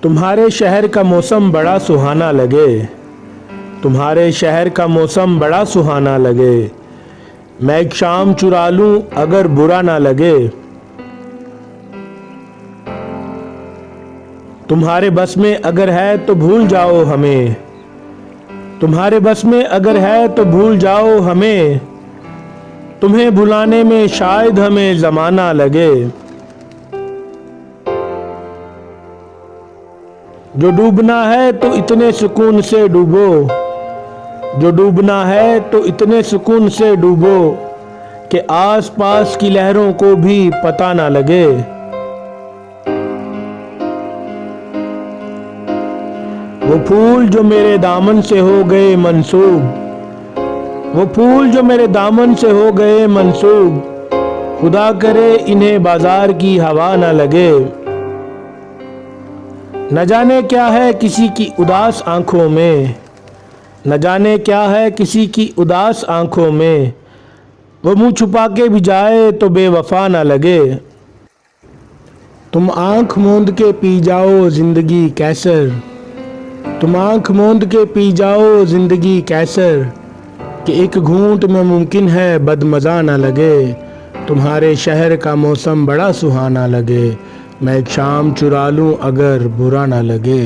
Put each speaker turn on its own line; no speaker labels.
तुम्हारे शहर का मौसम बड़ा सुहाना लगे, तुम्हारे शहर का मौसम बड़ा सुहाना लगे। मैं एक शाम चुरा लूं अगर बुरा ना लगे। तुम्हारे बस में अगर है तो भूल जाओ हमें, तुम्हारे बस में अगर है तो भूल जाओ हमें। तुम्हें भुलाने में शायद हमें ज़माना लगे। जो डूबना है तो इतने सुकून से डूबो, जो डूबना है तो इतने सुकून से डूबो कि आस पास की लहरों को भी पता ना लगे। वो फूल जो मेरे दामन से हो गए मंसूब, वो फूल जो मेरे दामन से हो गए मंसूब, खुदा करे इन्हें बाजार की हवा ना लगे। न जाने क्या है किसी की उदास आंखों में, न जाने क्या है किसी की उदास आंखों में, वो मुंह छुपा के भी जाए तो बेवफा ना लगे। तुम आंख मूंद के पी जाओ जिंदगी कैसर, तुम आंख मूंद के पी जाओ जिंदगी कैसर, कि एक घूंट में मुमकिन है बदमज़ा ना लगे। तुम्हारे शहर का मौसम बड़ा सुहाना लगे, मैं एक शाम चुरा लूं अगर बुरा ना लगे।